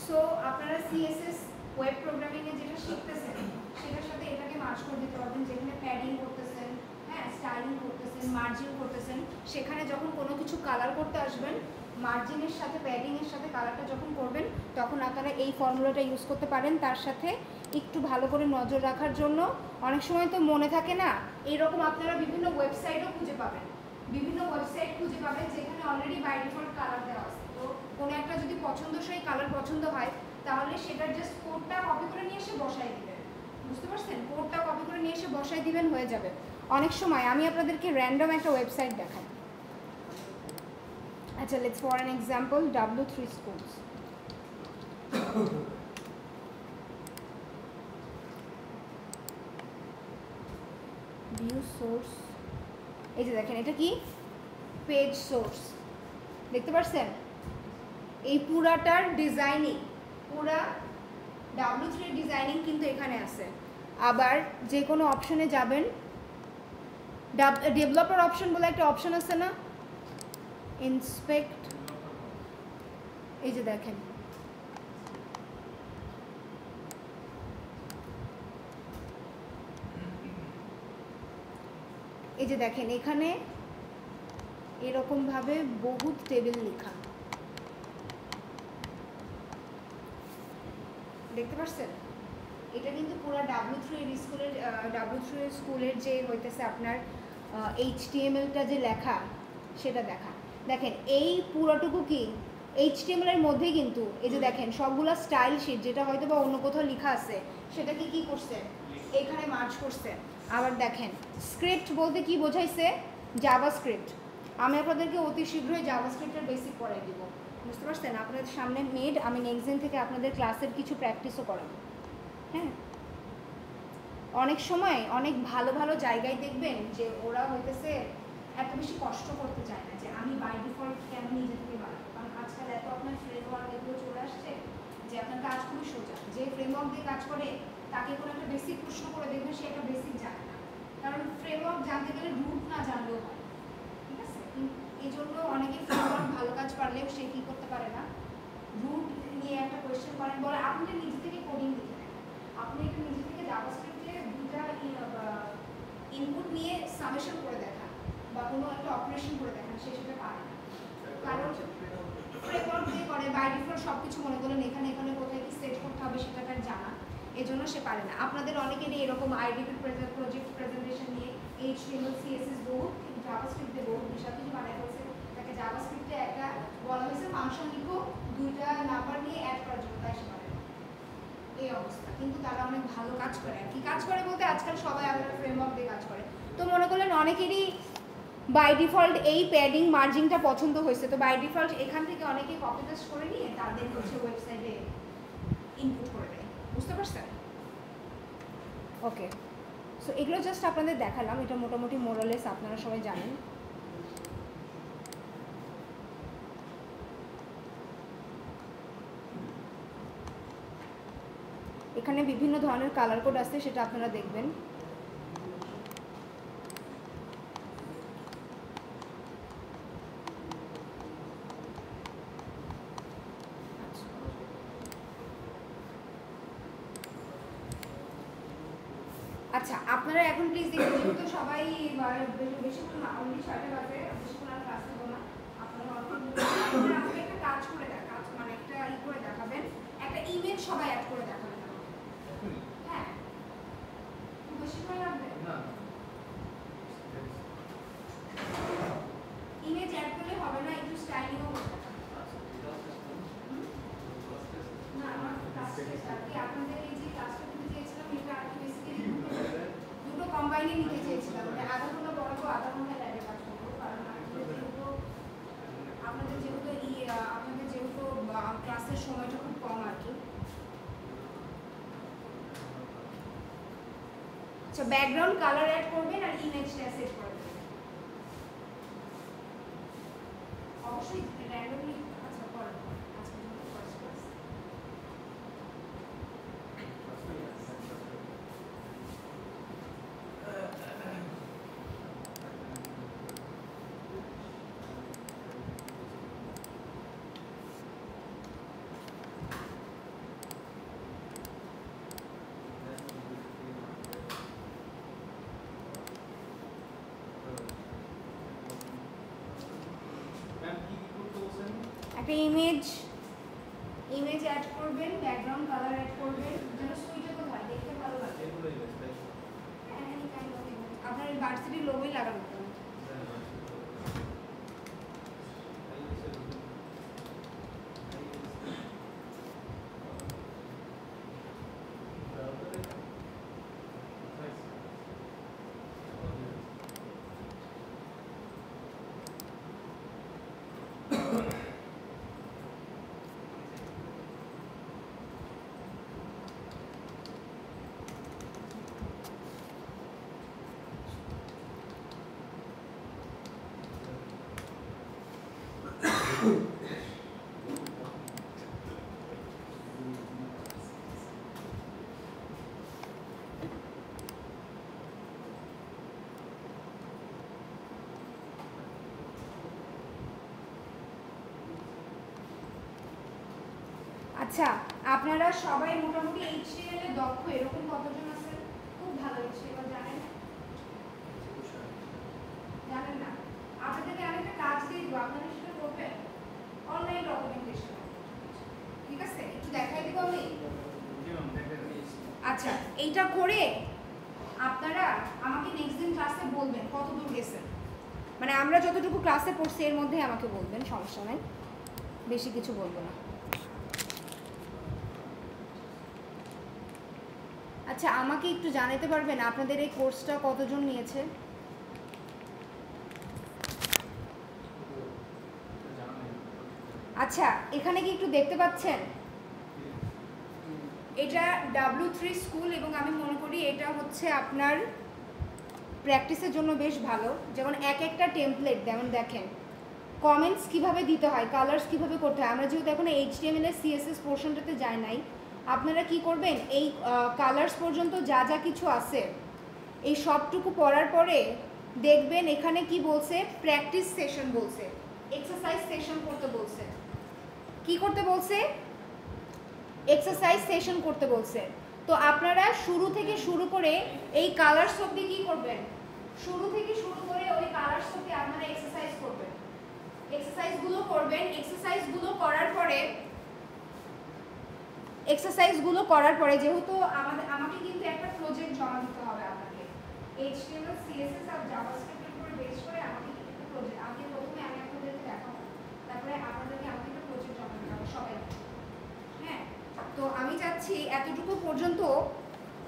So আপনারা CSS web প্রোগ্রামিংয়ে যেটা শিখতেছেন সেটার সাথে এটাকে মার্জ করে দিতে পারবেন, যেখানে প্যাডিং করতেছেন, হ্যাঁ স্টাইলিং করতেছেন, মার্জিন করতেছেন, সেখানে যখন কোনো কিছু কালার করতে আসবেন মার্জিনের সাথে প্যাডিংয়ের সাথে কালারটা যখন করবেন তখন আপনারা এই ফর্মুলাটা ইউজ করতে পারেন। তার সাথে একটু ভালো করে নজর রাখার জন্য অনেক সময় তো মনে থাকে না, এইরকম আপনারা বিভিন্ন ওয়েবসাইটও খুঁজে পাবেন, বিভিন্ন ওয়েবসাইট খুঁজে পাবেন যেখানে অলরেডি বাই ডিফল্ট কালার দেওয়া আছে। তো কোনো একটা যদি পছন্দসই কালার পছন্দ হয় তাহলে সেটার জাস্ট কোডটা কপি করে নিয়ে এসে বসাই দিবেন, বুঝতে পারছেন? কোডটা কপি করে নিয়ে এসে বসাই দিবেন, হয়ে যাবে। অনেক সময় আমি আপনাদেরকে র্যান্ডম একটা ওয়েবসাইট দেখাই। আচ্ছা, let's for an example W3 Schools। View source, এই যে দেখেন এটা কি পেজ সোর্স, দেখতে পাচ্ছেন? এই পুরাটার ডিজাইনিং, পুরা W3 ডিজাইনিং কিন্তু এখানে আছে। আবার যে কোনো অপশনে যাবেন, ডেভেলপার অপশন বলে একটা অপশন আছে না, ইন্সপেক্ট, এই যে দেখেন এই যে দেখেন এখানে এরকমভাবে বহুত টেবিল লেখা, দেখতে পাচ্ছেন? এটা কিন্তু পুরো W3 স্কুলের যে হইতেছে আপনার HTML-টা যে লেখা সেটা দেখেন এই পুরোটুকু কি HTML এর মধ্যে, কিন্তু এই যে দেখেন সবগুলা স্টাইল শিট যেটা হয়তো বা অন্য কোথাও লেখা আছে সেটাকে কি করছে এখানে মার্জ করছে। আবার দেখেন স্ক্রিপ্ট বলতে কি বোঝাইছে, জাভাস্ক্রিপ্ট। আমি আপনাদেরকে অতি শীঘ্রই জাভাস্ক্রিপ্টের বেসিক পড়াই দিব, বুঝতে পারছেন? আপনাদের সামনে মেড, আমি নেক্সট দিন থেকে আপনাদের ক্লাসের কিছু প্র্যাকটিসও করাবো। হ্যাঁ, অনেক সময় অনেক ভালো ভালো জায়গায় দেখবেন যে ওরা হইতেছে এত বেশি কষ্ট করতে চায় না যে আমি বাই ডিফল্ট কেন নিজে থেকে বানাবো, কারণ আজকাল এত আপনার ফ্রেমওয়ার্ক এগুলো চলে আসছে যে আপনার কাজ খুবই সোজা। যে ফ্রেমওয়ার্ক দিয়ে কাজ করে তাকে কোনো একটা বেসিক প্রশ্ন করে দেখবেন সে একটা বেসিক জানে না, কারণ ফ্রেমওয়ার্ক জানতে গেলে রুট না জানলেও হয়, ঠিক আছে? এই জন্য অনেকে ফ্রেমওয়ার্ক ভালো কাজ পারলেও সে কী করতে পারে না, রুট নিয়ে একটা কোয়েশ্চেন করেন, বলে আপনি নিজে থেকে কোডিং লিখে নেন, আপনি একটু নিজে থেকে জাভাস্ক্রিপ্টে দুটা ইনপুট নিয়ে সামেশন করে দেখান বা কোনো একটা অপারেশন করে দেখান, সে সেটা পারে না, কারণ ফ্রেমওয়ার্ক দিয়ে করে বাই ডিফল্ট সব কিছু মনে করেন এখানে এখানে কোথায় কি সেট করতে হবে সেটা তার জানা, এজন্য সে পারে না। আপনাদের অনেকেরই এরকম আইডিপি প্রজেক্ট প্রেজেন্টেশন নিয়ে HTML CSS বহুত জাভাস্ক্রিপ্টে বহুত বিষয় কিছু বানায় ফেলছে, তাকে জাভাস্ক্রিপ্টে একটা বলা হয়েছে ফাংশন লিখো দুইটা নাম্বার নিয়ে অ্যাড করার জন্য, তাই সে পারে না, এই অবস্থা। কিন্তু তারা অনেক ভালো কাজ করে, আর কি কাজ করে বলতে আজকাল সবাই আপনার ফ্রেমওয়ার্ক দিয়ে কাজ করে। তো মনে করলেন অনেকেরই বাই ডিফল্ট এই প্যাডিং মার্জিংটা পছন্দ হয়েছে, তো বাই ডিফল্ট এখান থেকে অনেকেই কপি পেস্ট করে নিয়ে তাদের হচ্ছে ওয়েবসাইটে ইনপুট করে দেয়, বুঝতে পারছেন? ওকে, সো এগুলো জাস্ট আপনাদের দেখালাম, এটা মোটামুটি মোরালেস আপনারা সবাই জানেন। এখানে বিভিন্ন ধরনের কালার কোড আছে, সেটা আপনারা দেখবেন। আচ্ছা, আপনারা এখন প্লিজ দেখুন, যেহেতু সবাই বেশিক্ষণ অলরেডি 6টা বাজে, বেশিক্ষণ আর ক্লাস দেবো না, আপনারা আমাকে একটা কাজ করে মানে একটা করে দেখাবেন, একটা ইমেজ সবাই অ্যাড করে দেখাবেন। হ্যাঁ, খুব বেশিক্ষণ লাগবে না, ইমেজ অ্যাড করলে হবে না, একটু স্টাইলিংও করতে হবে। না, আমার ক্লাসটা কি আপনাদের এই যে ক্লাসটা দিতে চেয়েছিলাম এটা আর কি বেসিক্যালি দুটো কম্বাইনে নিতে চেয়েছিলাম, আধা ঘন্টা পড়াবো, আধা ঘন্টা ল্যাবে কাজ করবো, কারণ আপনাদের যেহেতু ক্লাসের সময়টা খুব কম আর কি। আচ্ছা, ব্যাকগ্রাউন্ড কালার অ্যাড করবেন আর ইমেজটা সেট করে দেবেন অবশ্যই র্যান্ডমলি। আচ্ছা, করেন আজকে যেহেতু ফার্স্ট ক্লাস। একটা ইমেজ অ্যাড করবেন, ব্যাকগ্রাউন্ড কালার অ্যাড করবেন, যেন সুইটে তো হয়, দেখতে ভালো লাগে। আপনার ভার্সিটির লোগোই লাগানো। আচ্ছা, আপনারা সবাই মোটামুটি HTML এ দক্ষ, এরকম কতজন আছেন? খুব ভালো HTML জানেন? জানেন না? আপনাদেরকে আমি একটা কাজ দিয়ে দেবো, আপনারা সেটা করবেন। অনলাইন ডকুমেন্টেশন, ঠিক আছে? একটু দেখাই দিব আমি। আচ্ছা, এইটা করে আপনারা আমাকে নেক্সট দিন ক্লাসে বলবেন কত দূর গেছেন। মানে আমরা যতটুকু ক্লাসে পড়ছি এর মধ্যে আমাকে বলবেন, সমস্যা নাই, বেশি কিছু বলবো না। আচ্ছা, আমাকে একটু জানাতে পারবেন আপনাদের এই কোর্সটা কতজন নিয়েছে? আচ্ছা, এখানে কি একটু দেখতে পাচ্ছেন? এটা W3 স্কুল এবং আমি মনে করি এটা হচ্ছে আপনার প্র্যাকটিসের জন্য বেশ ভালো। যেমন একটা টেমপ্লেট, যেমন দেখেন কমেন্টস কিভাবে দিতে হয়, কালার্স কিভাবে করতে হয়। আমরা যেহেতু এখন HTML এর CSS পোর্শনটাতে যাই নাই, আপনারা কি করবেন, এই কালার্স পর্যন্ত যা যা কিছু আছে এই সবটুকু পড়ার পরে দেখবেন এখানে কি বলছে, প্র্যাকটিস সেশন বলছে, এক্সারসাইজ সেশন করতে বলছে। কি করতে বলছে? এক্সারসাইজ সেশন করতে বলছে। তো আপনারা শুরু থেকে শুরু করে এই কালার্স অবধি কি করবেন, শুরু থেকে শুরু করে ওই কালার্স অবধি আপনারা এক্সারসাইজ করবেন, এক্সারসাইজগুলো করবেন। এক্সারসাইজগুলো করার পরে যেহেতু আমাকে কিন্তু একটা প্রজেক্ট জমা দিতে হবে আপনাকে, HTML CSS আর জাভাস্ক্রিপ্ট এর উপর বেস করে আমাকে একটা প্রজেক্ট, প্রথমে আমি আপনাদেরকে দেখাবো, তারপরে আপনাদেরকে আমাকে একটা প্রজেক্ট জমা দিতে হবে সবাই। হ্যাঁ, তো আমি চাচ্ছি এতটুকু পর্যন্ত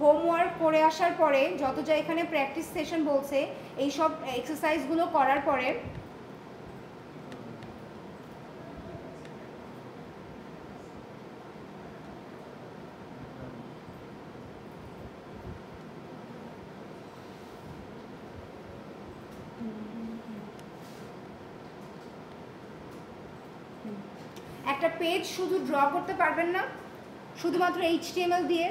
হোমওয়ার্ক করে আসার পরে যত যা এখানে প্র্যাকটিস সেশন বলছে এই সব এক্সারসাইজগুলো করার পরে একটা পেজ শুধু ড্র করতে পারবেন না শুধুমাত্র HTML দিয়ে।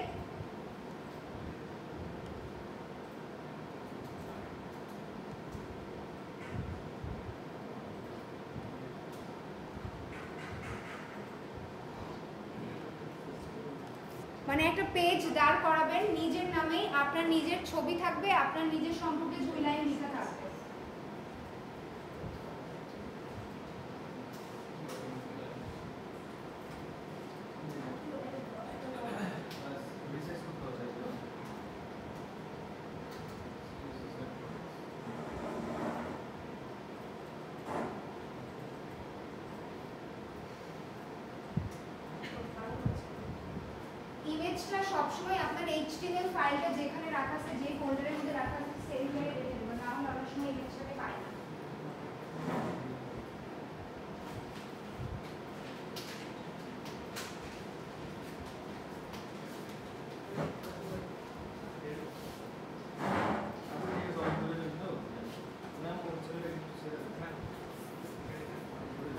মানে একটা পেজ দাঁড় করাবেন নিজের নামে, আপনার নিজের ছবি থাকবে, আপনার নিজের সম্পর্কে 2 লাইন লেখা থাকবে। ইমেজটা সবসময় আপনার HTML ফাইলটা যেখানে রাখা আছে, যে ফোল্ডারের মধ্যে রাখা আছে সেই জায়গায় রেখে দেবেন, না হলে অনেক সময় ইমেজটাকে পায় না।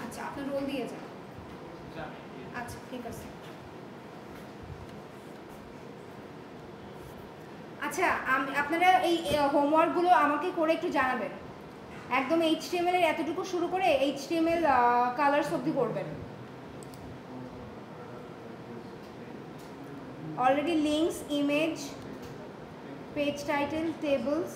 আচ্ছা, আপনার রোল দিয়ে যান। আচ্ছা, ঠিক আছে। আচ্ছা, আপনারা এই হোমওয়ার্কগুলো আমাকে করে একটু জানাবেন। একদম HTML এর এতটুকু শুরু করে HTML কালার্স অবধি করবেন। Already links, image, page title, tables,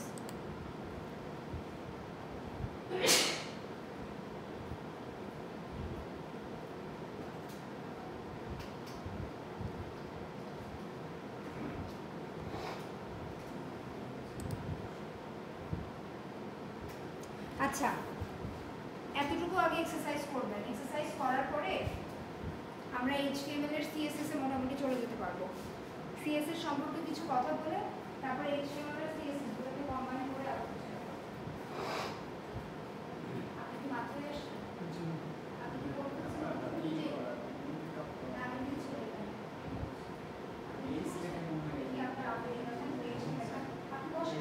আচ্ছা, এতটুকু আগে এক্সারসাইজ করবেন। এক্সারসাইজ করার পরে আমরা HTML এর CSS এ মোটামুটি চলে যেতে পারবো। CSS সম্পর্কে কিছু কথা বলে তারপরে HTML আর CSS গুলোকে কম্বাইন করে আপনি কি মাত্রই আসছেন? আপনি কি করতেছেন? আমি কিছু কি আপনার আপনি আপনি বসে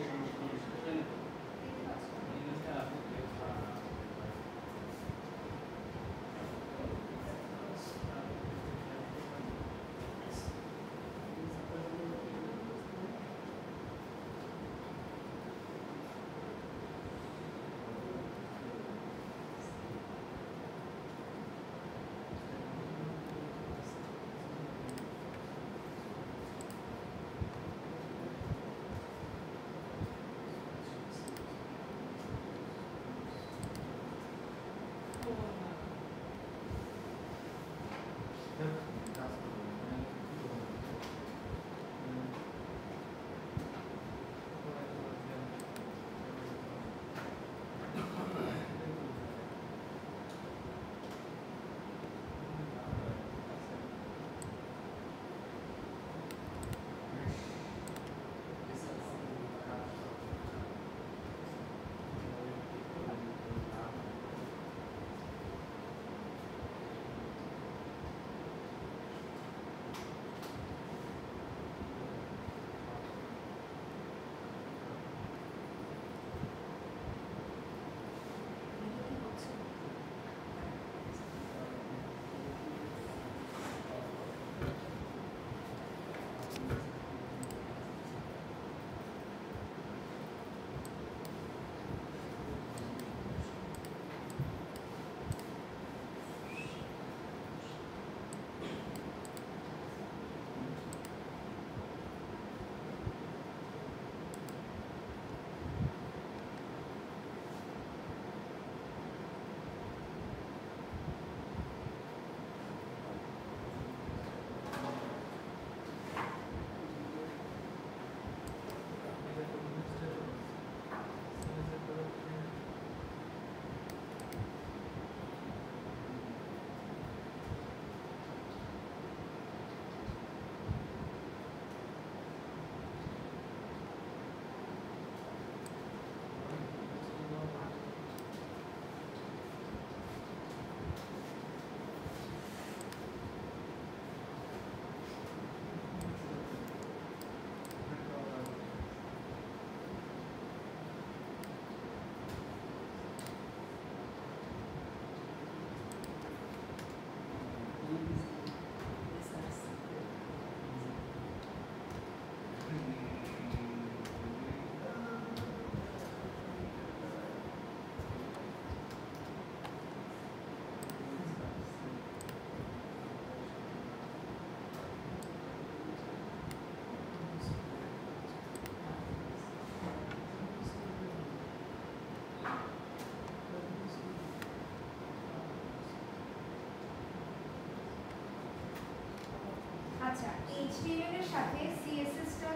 আচ্ছা, HTML এর সাথে CSS টা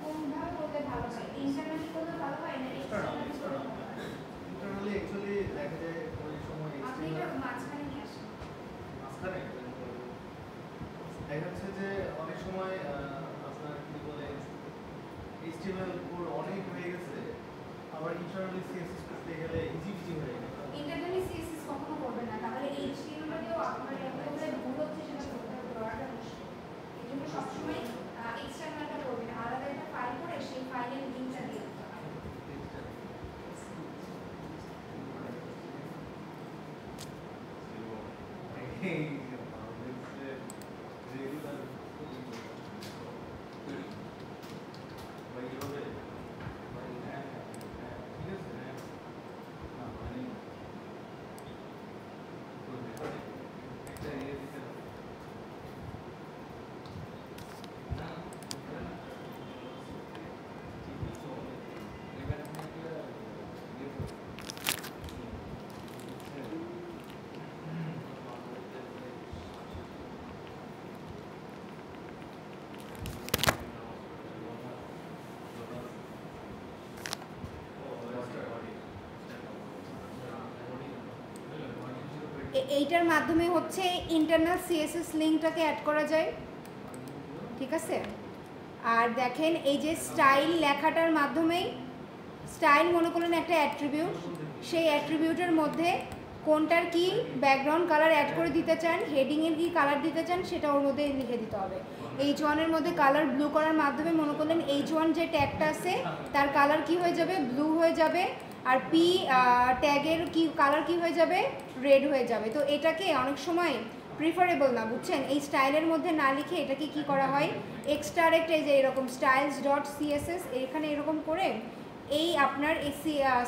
কোনভাবে করলে ভালো হয়? ইন্টারনালি করলে ভালো হয় না এক্সটারনালি করলে ভালো হয়? ইন্টারনালি অ্যাকচুয়ালি দেখা যায় ওই সময় আপনি এটা মাঝখানে নিয়ে আসেন। মাঝখানে দেখা যাচ্ছে যে অনেক সময় আপনার কি বলে HTML কোড অনেক হয়ে গেছে, আবার ইন্টারনালি CSS করতে গেলে ইজি হয়ে গেছে। ইন্টারনালি CSS কখনো করবেন না, তাহলে HTML এও আপনার এতগুলো ভুল হচ্ছে সেটা করতে হবে, করাটা মুশকিল। এই জন্য সবসময় এক্সটার্নালটা করবেন, আলাদা একটা ফাইল করে সেই ফাইলের লিঙ্কটা দিয়ে দিতে হবে। এইটার মাধ্যমে হচ্ছে ইন্টারনাল সিএসএস লিঙ্কটাকে অ্যাড করা যায়, ঠিক আছে। আর দেখেন এই যে স্টাইল লেখাটার মাধ্যমেই, স্টাইল মনে করলেন একটা অ্যাট্রিবিউট, সেই অ্যাট্রিবিউটের মধ্যে কোনটার কি ব্যাকগ্রাউন্ড কালার অ্যাড করে দিতে চান, হেডিংয়ের কি কালার দিতে চান সেটা ওর মধ্যে লিখে দিতে হবে। H1-এর মধ্যে কালার ব্লু করার মাধ্যমে মনে করলেন H1 যে ট্যাগটা আছে তার কালার কি হয়ে যাবে, ব্লু হয়ে যাবে, আর পি ট্যাগের কি কালার কি হয়ে যাবে, রেড হয়ে যাবে। তো এটাকে অনেক সময় প্রিফারেবল না, বুঝছেন, এই স্টাইলের মধ্যে না লিখে এটাকে কি করা হয়, এক্সট্রারেক্ট এই যে এরকম styles.css এখানে এরকম করে এই আপনার এই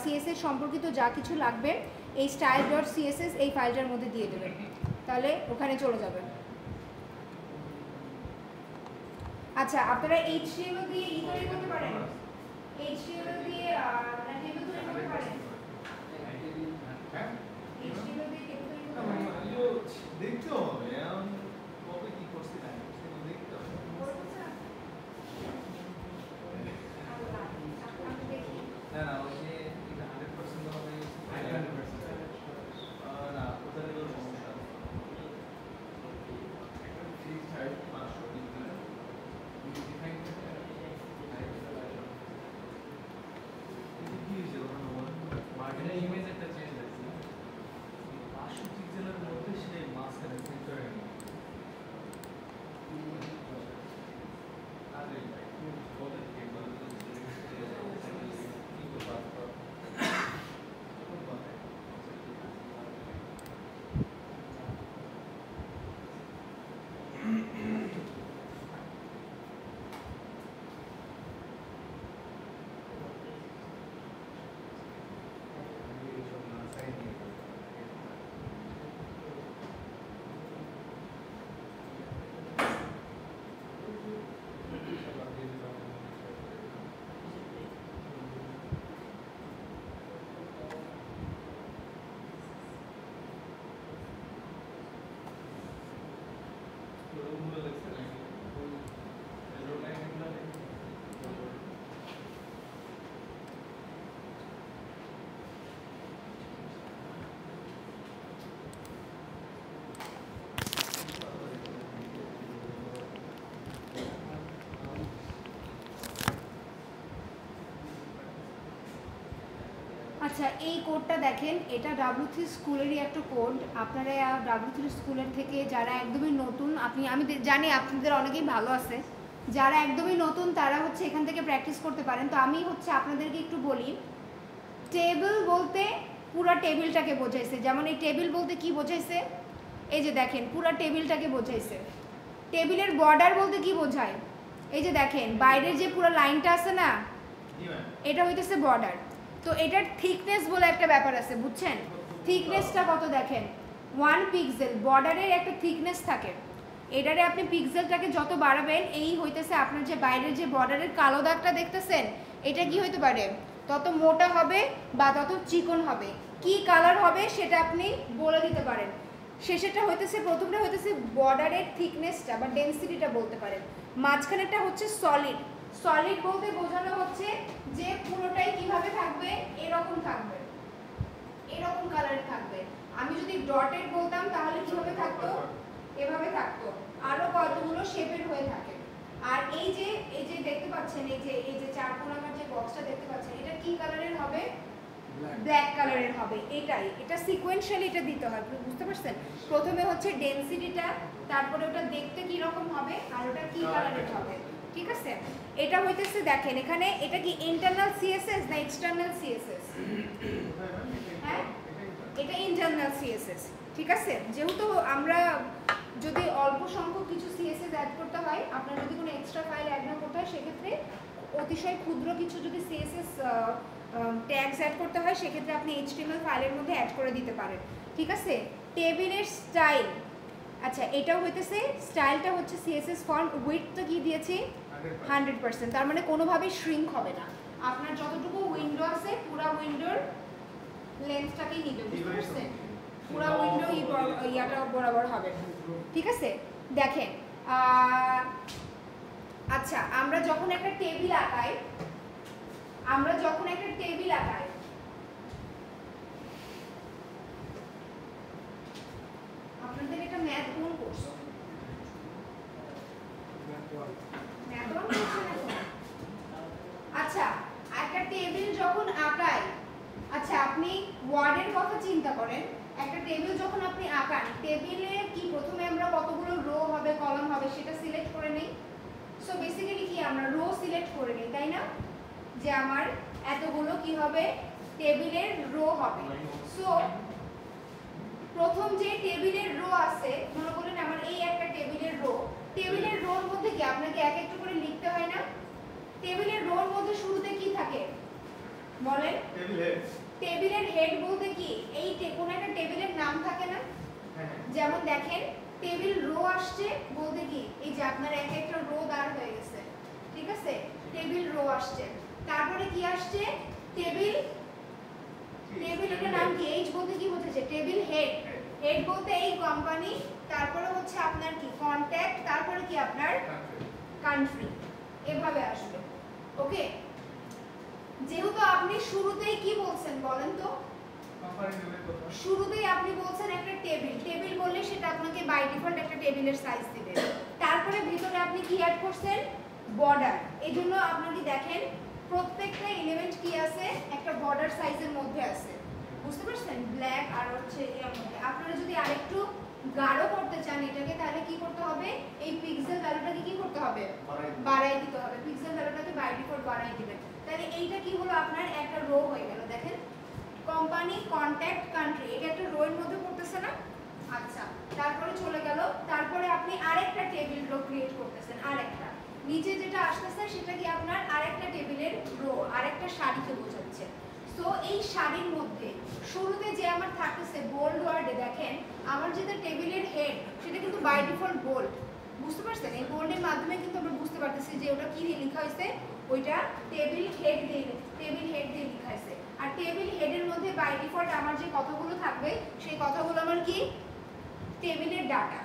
সিএসএস সম্পর্কিত যা কিছু লাগবে এই style.css এই ফাইলটার মধ্যে দিয়ে দেবেন, তাহলে ওখানে চলে যাবে। আচ্ছা, আপনারা HTML দিয়ে ই তৈরি করতে পারেন, HTML দিয়ে মানে টেবিল তৈরি করতে পারেন, HTML দিয়ে টেবিল তৈরি করতে পারেন। দেখতে হবে এখন কবে কি করছি না সেটা দেখতে হবে। না না ওই যে এটা 100% হবে 100% না ওটার কোনো সমস্যা আছে একটা ফিক্স টাইপ 500 দিতে ডিফাইন করতে এটা কি হয়েছে ওখানে মার্জিন ইমেজ একটা চেঞ্জ হয়েছে 500 পিক্সেলের মধ্যে সে মাঝখানে সেন্টার এনে আরে ভাই বলে কি বলে আচ্ছা, এই কোডটা দেখেন, এটা W3 স্কুলেরই একটা কোড। আপনারা W3 স্কুলের থেকে যারা একদমই নতুন, আমি জানি আপনাদের অনেকেই ভালো আছে, যারা একদমই নতুন তারা হচ্ছে এখান থেকে প্র্যাকটিস করতে পারেন। তো আমি হচ্ছে আপনাদেরকে একটু বলি, টেবিল বলতে পুরো টেবিলটাকে বোঝাইছে। যেমন এই টেবিল বলতে কি বোঝাইছে, এই যে দেখেন পুরো টেবিলটাকে বোঝাইছে। টেবিলের বর্ডার বলতে কি বোঝায়, এই যে দেখেন বাইরের যে পুরো লাইনটা আছে না, এটা হইতেছে বর্ডার। তো এটার থিকনেস বলে একটা ব্যাপার আছে, বুঝছেন, থিকনেসটা কত দেখেন, 1 পিক্সেল। বর্ডারের একটা থিকনেস থাকে, এটারে আপনি পিক্সেলটাকে যত বাড়াবেন এই হইতেছে আপনার যে বাইরের যে বর্ডারের কালো দাগটা দেখতেছেন এটা কি হইতে পারে, তত মোটা হবে বা তত চিকন হবে। কি কালার হবে সেটা আপনি বলে দিতে পারেন। শেষেরটা হইতেছে, প্রথমটা হইতেছে বর্ডারের থিকনেসটা বা ডেনসিটিটা বলতে পারেন। মাঝখানেরটা হচ্ছে সলিড। সলিড বলতে বোঝানো হচ্ছে যে পুরোটাই কিভাবে থাকবে, এরকম থাকবে, এরকম কালারে থাকবে। আমি যদি ডটেড বলতাম তাহলে কিভাবে থাকতো, এভাবে থাকতো, আরো কতগুলো শেপের হয়ে থাকে। আর এই যে দেখতে পাচ্ছেন, এই যে চার কোণাকার যে বক্সটা দেখতে পাচ্ছেন, এটা কি কালারের হবে, ব্ল্যাক কালারের হবে। এটা সিকোয়েন্সিয়ালি এটা দিতে হয়, বুঝতে পারছেন। প্রথমে হচ্ছে ডেনসিটিটা, তারপরে ওটা দেখতে কি রকম হবে, আর ওটা কি কালারের হবে, ঠিক আছে। এটা হইতেছে দেখেন এখানে, এটা কি ইন্টারনাল সিএসএস না এক্সটার্নাল সিএসএস, হ্যাঁ এটা ইন্টারনাল সিএসএস, ঠিক আছে। যেহেতু আমরা যদি অল্প সংখ্যক কিছু সিএসএস অ্যাড করতে হয়, আপনার যদি কোনো এক্সট্রা ফাইল অ্যাড না করতে হয়, সেক্ষেত্রে অতিশয় ক্ষুদ্র কিছু যদি সিএসএস ট্যাগস অ্যাড করতে হয়, সেক্ষেত্রে আপনি এইচটিএমএল ফাইলের মধ্যে অ্যাড করে দিতে পারেন, ঠিক আছে। টেবিলের স্টাইল, আচ্ছা এটাও হইতেছে, স্টাইলটা হচ্ছে সিএসএস ফন্ট, উইডথটা কি দিয়েছি 100%, তার মানে কোনোভাবেই শ্রিঙ্ক হবে না। আপনার যতটুকু উইন্ডো আছে পুরো উইন্ডোর লেন্থটাকেই নিবে, বুঝতে পারছেন, পুরো উইন্ডো ইয়াটা বরাবর হবে, ঠিক আছে। দেখেন আচ্ছা, আমরা যখন একটা টেবিল আঁকাই, আপনাদের এটা ম্যাথ কোন কোর্স? ম্যাথ ওয়ান করছেন এখন? আচ্ছা, একটা টেবিল যখন আঁকাই, আচ্ছা আপনি ওয়ার্ডের কথা চিন্তা করেন, একটা টেবিল যখন আপনি আঁকান, টেবিলে কি প্রথমে আমরা কতগুলো রো হবে কলাম হবে সেটা সিলেক্ট করে নেই। সো বেসিক্যালি কি আমরা রো সিলেক্ট করে নেই, তাই না? যে আমার এতগুলো কি হবে টেবিলের রো হবে। সো প্রথম যে টেবিলের রো আছে, মনে করেন আমার এই একটা টেবিলের রো, টেবিলের রোর মধ্যে কি আপনাকে এক একটা করে লিখতে হয় না? টেবিলের রোর মধ্যে শুরুতে কি থাকে বলেন? Table head. টেবিলের হেড বলতে কি এই কোন একটা টেবিলের নাম থাকে না? যেমন দেখেন টেবিল রো আসছে বলতে কি এই যে আপনার এক একটা রো দাঁড় হয়ে গেছে, ঠিক আছে? টেবিল রো আসছে, তারপরে কি আসছে টেবিল, টেবিল এর নাম কি? এইচ বলতে কি বোঝাচ্ছে? Table head. হেড বলতে এই কোম্পানি, তারপরে হচ্ছে আপনার কি কন্ট্যাক্ট, তারপরে কি আপনার কান্ট্রি, এভাবে আসবে। ওকে, যেহেতু আপনি শুরুতেই কি বলছেন বলেন তো? শুরুতেই আপনি বলছেন একটা টেবিল, টেবিল বললে সেটা আপনাকে বাই ডিফল্ট একটা টেবিলের সাইজ দিবে। তারপরে ভিতরে আপনি কি অ্যাড করছেন? বর্ডার। এজন্য আপনাকে দেখেন প্রত্যেকটা এলিমেন্ট কি আছে একটা বর্ডার সাইজের মধ্যে আছে, বুঝতে পারছেন? ব্ল্যাক আর হচ্ছে এর মধ্যে। আপনারা যদি আরেকটু গাঢ় করতে চান এটাকে, তাহলে কি করতে হবে? এই পিক্সেল ভ্যালুটাকে কি করতে হবে? বাড়াই দিতে হবে। পিক্সেল ভ্যালুটাকে বাই ডিফল্ট বাড়াই দিবেন। তাহলে এইটা কি হলো আপনার একটা রো হয়ে গেল। দেখেন কোম্পানি, কন্ট্যাক্ট, কান্ট্রি, এটা একটা রো এর মধ্যে পড়তেছে না? আচ্ছা, তারপরে চলে গেল, তারপরে আপনি আরেকটা টেবিল রো ক্রিয়েট করতেছেন, আরেকটা নিচে যেটা আসতেছে সেটা কি আপনার আরেকটা টেবিলের রো, আরেকটা সারিকে বোঝাচ্ছে। সো এই সারির মধ্যে শুরুতে যে আমার থাকতেছে বোল্ড ওয়ার্ডে, দেখেন আমার যেটা টেবিলের হেড সেটা কিন্তু বাই ডিফল্ট বোল্ড, বুঝতে পারছেন? এই বোল্ডের মাধ্যমে কিন্তু আমরা বুঝতে পারতেছি যে ওটা কি দিয়ে লেখা হয়েছে, ওইটা টেবিল হেড দিয়ে লেখা হয়েছে। আর টেবিল হেডের মধ্যে বাই ডিফল্ট আমার যে কথাগুলো থাকবে সেই কথাগুলো আমার কি? টেবিলের ডাটা।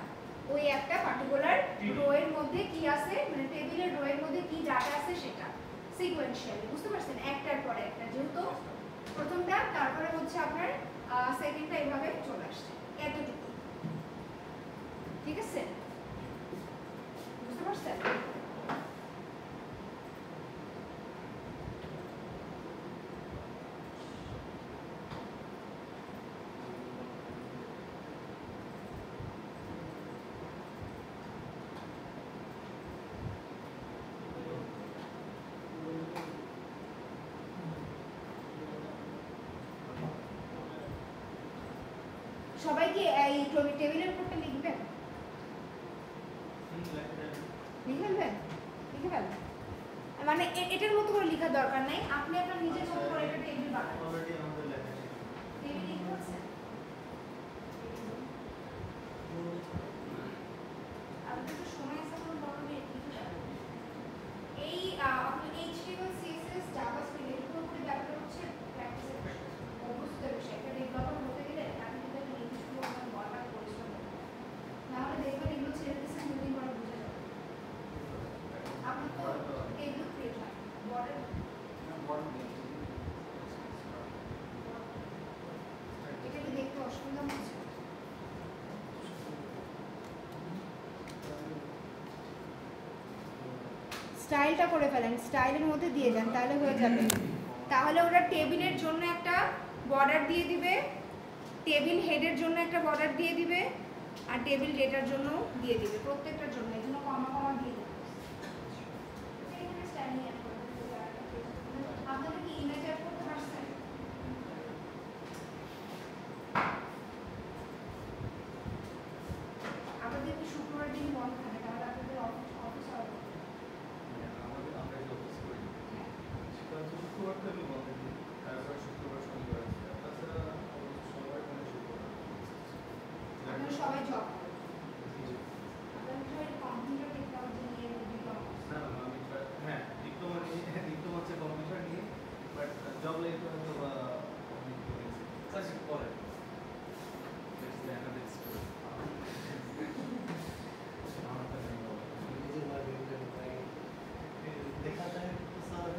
ওই একটা পার্টিকুলার রো এর মধ্যে কি আছে, মানে টেবিলের রো এর মধ্যে কি ডাটা আছে সেটা সিকোয়েন্সিয়ালি, বুঝতে পারছেন? একটার পরে একটা, যেহেতু প্রথমটা তারপরে হচ্ছে আপনার সেকেন্ডটা এইভাবে চলে আসছে, এতটুকু, ঠিক আছে? বুঝতে পারছেন? সবাইকে এই টেবিলের উপরটা লিখবেন, লিখে ফেলবেন, লিখে ফেলবেন, মানে এটার মতো করে লেখার দরকার নাই, আপনি আপনার নিজের মতো করে একটা টেবিল বানান। অলরেডি আমাদের লেখা শেষ। টেবিল লিখতে পারছেন? আপনাদের তো সময় আছে, এখন বলবে লিখে ফেলবেন। এই আপনার HTML, CSS, JavaScript এর পুরোপুরি ব্যাপারটা হচ্ছে প্র্যাকটিসের বিষয়, অবশ্যই বিষয়। একটা ডেভেলপার হতে গেলে আপনি কিন্তু একটা নির্দিষ্ট পরিমাণ বলার পরিশ্রম করতে হবে, নাহলে দেখবেন এগুলো ছেড়ে দিচ্ছেন দুদিন পরে বুঝে যাবে। আপনার তো এগুলো ক্রিয়েট হয় বর্ডার, এটা কি দেখতে অসুবিধা হচ্ছে? স্টাইলটা করে ফেলেন, স্টাইলের মধ্যে দিয়ে দেন, তাহলে হয়ে যাবে। তাহলে ওরা টেবিলের জন্য একটা বর্ডার দিয়ে দিবে, টেবিল হেডের জন্য একটা বর্ডার দিয়ে দিবে, আর টেবিল ডেটার জন্য দিয়ে দিবে, প্রত্যেকটার জন্য এই জন্য কমা কমা দিয়ে দিবে। এখানে স্টাইল অ্যাড করে দিতে হবে। আপনারা কি ইমেজ অ্যাড করতে পারছেন? আপনাদের কি শুক্রবার দিন বন্ধ থাকে? তাহলে আপনাদের অফিস হবে? আমাদের আমরা যে অফিস করি সেটা হচ্ছে শুক্রবার থেকে বন্ধ দিই, তারপর শুক্রবার শনিবার আছে। তাছাড়া সবাই কোনো শুক্রবার আপনারা সবাই জব করেন? আপনারা সবাই কম্পিউটার টেকনোলজি নিয়ে ডিপ্লোমা? না না, আমি হ্যাঁ ডিপ্লোমা নিয়ে, ডিপ্লোমা হচ্ছে কম্পিউটার নিয়ে, বাট জব লাইফে হয়তো বা অনেক আচ্ছা পরে देखा जाए तो सारा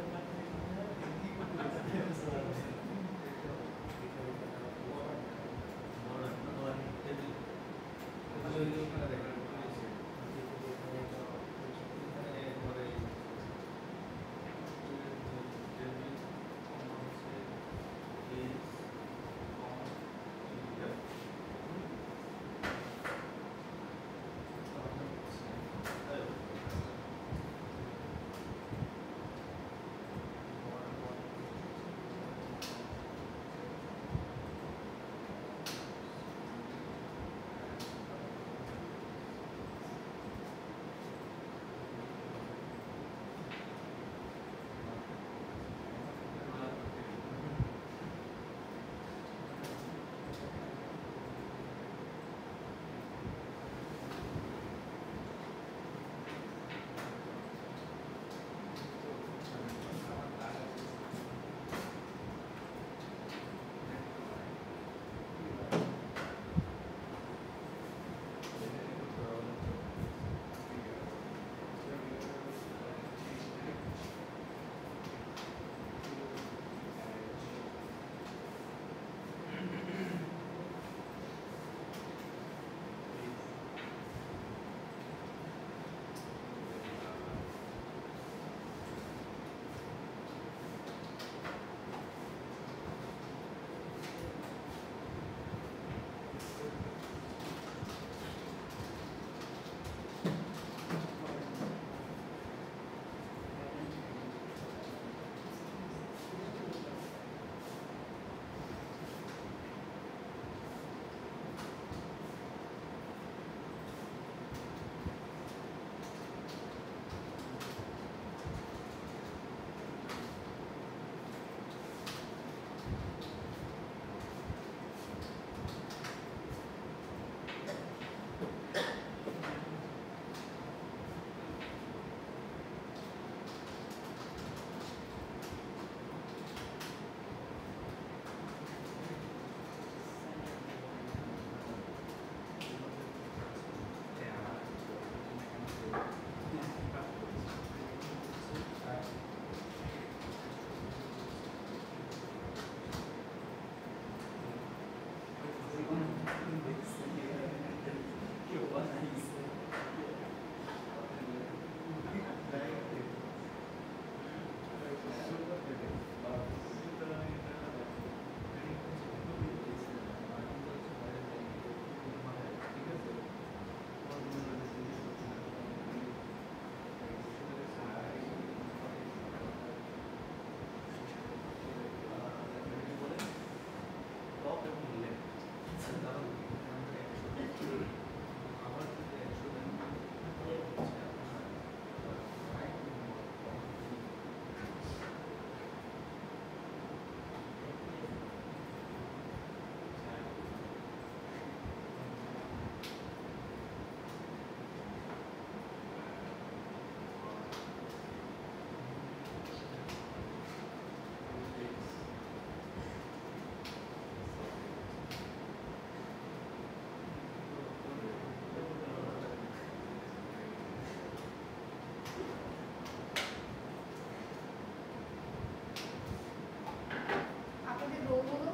আপনাদের রোল হলো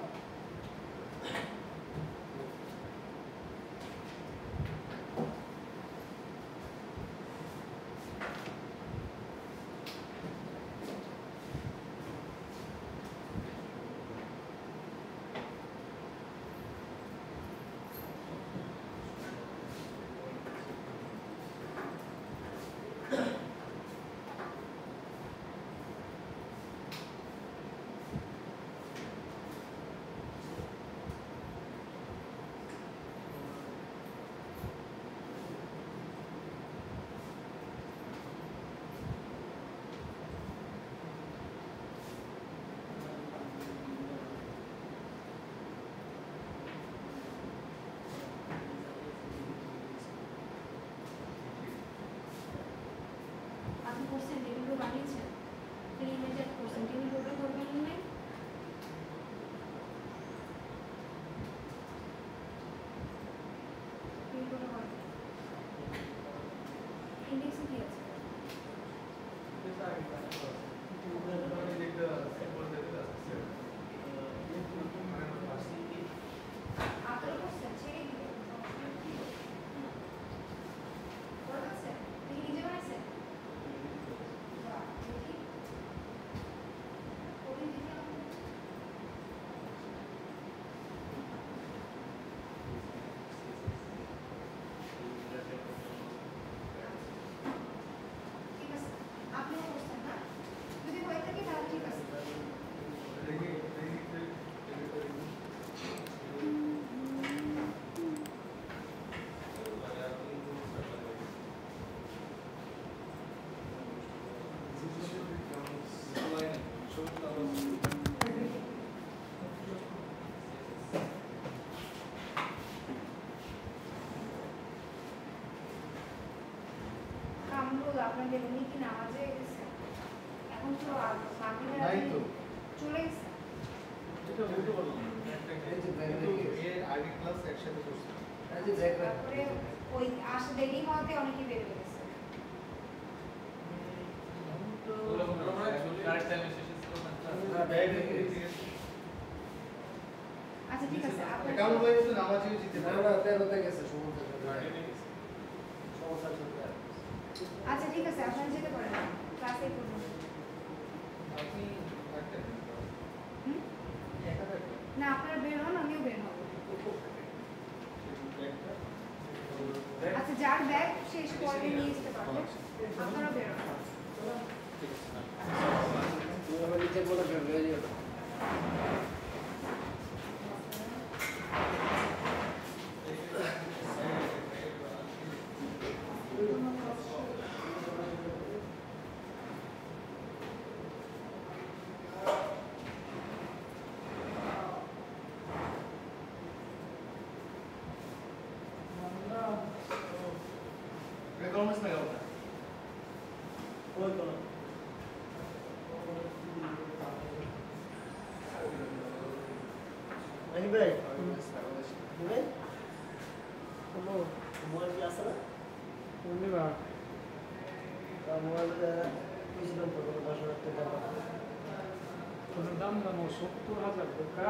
আপনি করছেন টেবিল বানিয়েছেন ইমেজের করছেন টেবিল রোটা করবেন না টেবিল রোটা করবেন ইন্ডেক্সে কি আছে আপনারা করছেন ছেড়ে দিবেন করে আছে তিনি নিজে বানাইছেন বাহ দেখি করে দিতে হবে ঠিক আছে আপনিও করছেন না যদি হয়ে থাকে তাহলে ঠিক আছে কামরুল আপনাদের উনি কি নামাজে গেছে এখন তো মাগরিবের নাই আগে তো। চলে গেছে এটা বলতে পারলাম না। কিন্তু এর আগে ক্লাস একসাথে করছি। তারপরে ওই আসে দেরি হওয়াতে অনেকে বের হয়ে গেছে আচ্ছা ঠিক আছে আপনার কারণ ভাই তো নামাজেও যেতে পারে। আচ্ছা ঠিক আছে আপনারা যেতে পারেন ক্লাসে করুন আপনি একটা দিন করেন। হুম? একা থাকবেন। না আপনারা বের হন আমিও বের হব আচ্ছা যার ব্যাগ সে এসে পরে নিয়ে যেতে পারবে আপনারা বের হন Records में होता है। कोई तो नहीं भाई भाई como como el plaza ধন্যবাদ মোবাইল পেয়েছিলাম তো 10,000 টাকা ওটার দাম দাম 70,000 টাকা।